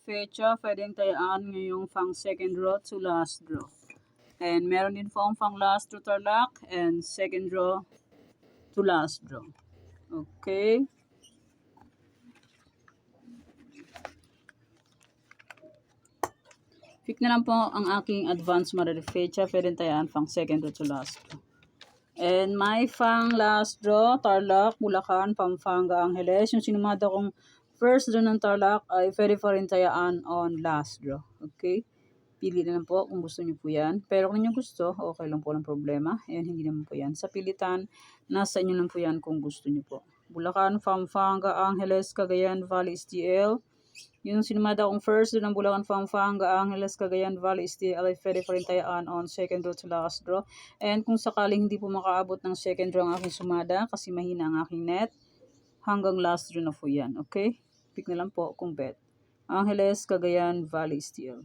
fecha, pwedeng tayaan ngayong pang second draw to last draw. And meron din po ang pang last draw tarlac and second draw to last draw. Okay. Pick na lang po ang aking advance Mother de Fecha, pwedeng tayaan pang second draw to last draw. And my pang last draw, Tarlac, Bulacan, Pampanga, Angeles. Yung sinumada kong first draw ng Tarlac ay pwede pa rin tayaan on last draw. Okay? Pili na lang po kung gusto niyo po yan. Pero kung niyo gusto, okay lang po ng problema. Ayan, hindi naman po yan. Sa pilitan, nasa inyo lang po yan kung gusto niyo po. Bulacan, Pampanga, Angeles, Cagayan, Valley, STL. Yung sinumada kong first doon ng Bulacan, Pampanga, Angeles, Cagayan, Valley, STL ay pwede pa rin tayaan on second draw to last draw. And kung sakaling hindi po makaabot ng second draw ang aking sumada kasi mahina ang aking net, hanggang last draw na po yan. Okay? Pick na lang po kung bet. Angeles, Cagayan, Valley, STL.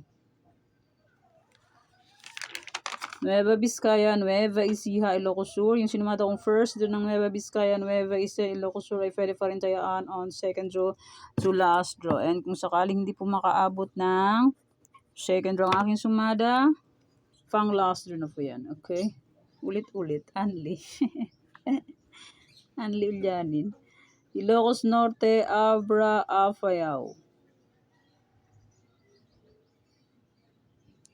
Nueva Vizcaya, Nueva Ecija, Ilocos Sur. Yung sinumada kong first doon ng Nueva Vizcaya, Nueva Ecija, Ilocos Sur ay pwede pa rin tayaan on second draw to last draw. And kung sakaling hindi po makaabot ng second draw ang aking sumada, pang last draw na po yan. Okay? Ulit-ulit. Anli. Anli ulyanin. Ilocos Norte, Abra, Afayao.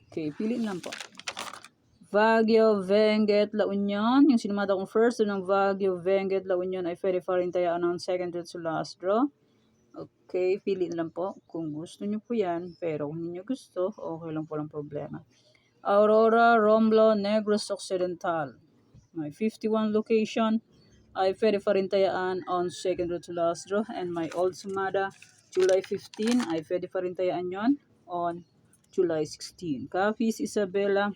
Okay, piliin lang po. Baguio, Benguet, La Union. Yung sinumada kong first doon ng Baguio, Benguet, La Union ay pwede pa rin tayaan on second draw to last draw. Okay, piliin lang po kung gusto nyo po yan. Pero kung hindi nyo gusto, okay lang po lang problema. Aurora, Romblon, Negros Occidental. May 51 location ay pwede pa rin tayaan on second draw to last draw. And my old sumada, July 15 ay pwede pa rin tayaan yon on July 16. Capiz, Isabela,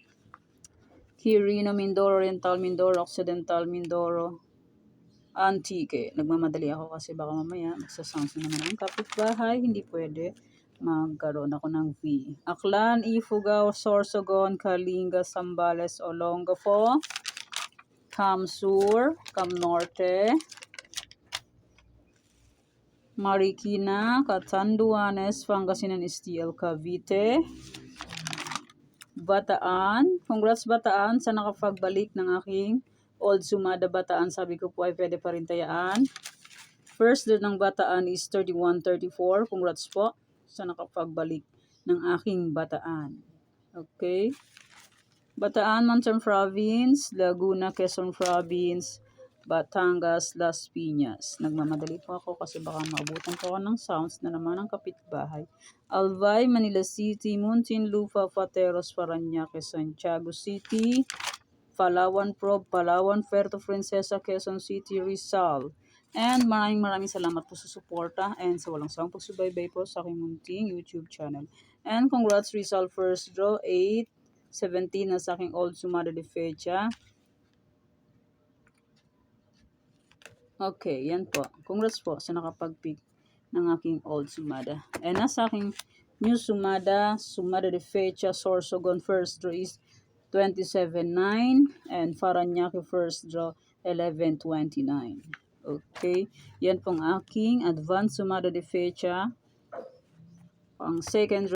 Quirino, Mindoro, Oriental, Mindoro, Occidental, Mindoro, Antique. Nagmamadali ako kasi baka mamaya magsasounds na naman ang kapitbahay. Hindi pwede. Magkaroon ako ng V. Aklan, Ifugao, Sorsogon, Kalinga, Zambales, Olongapo, Cam Sur, Cam Norte, Marikina, Catanduanes, Pangasinan, STL, Cavite, Bataan. Congrats Bataan sa nakapagbalik ng aking old sumada Bataan. Sabi ko po ay pwede pa rin tayaan. First doon ng Bataan is 31-34. Congrats po sa nakapagbalik ng aking Bataan. Okay. Bataan, Mountain Province, Laguna, Quezon Province, Batangas, Las Piñas. Nagmamadali po ako kasi baka maabutan po ako ng sounds na naman ng kapitbahay. Albay, Manila City, Muntinlupa, Pateros, Parañaque, Santiago City, Palawan Prob, Palawan, Puerto Princesa, Quezon City, Rizal. And maraming salamat po sa suporta and sa walang sawang pagsubaybay po sa aking munting YouTube channel. And congrats Rizal first draw, 8-17 na sa aking old sumada de fecha. Okay, yan po. Congrats po sa nakapag-pick ng aking old sumada. And nasa aking new sumada, sumada de fecha, Sorsogon first draw is 27-9 and Parañaque first draw 11-29. Okay, yan pong aking advance sumada de fecha. Ang second draw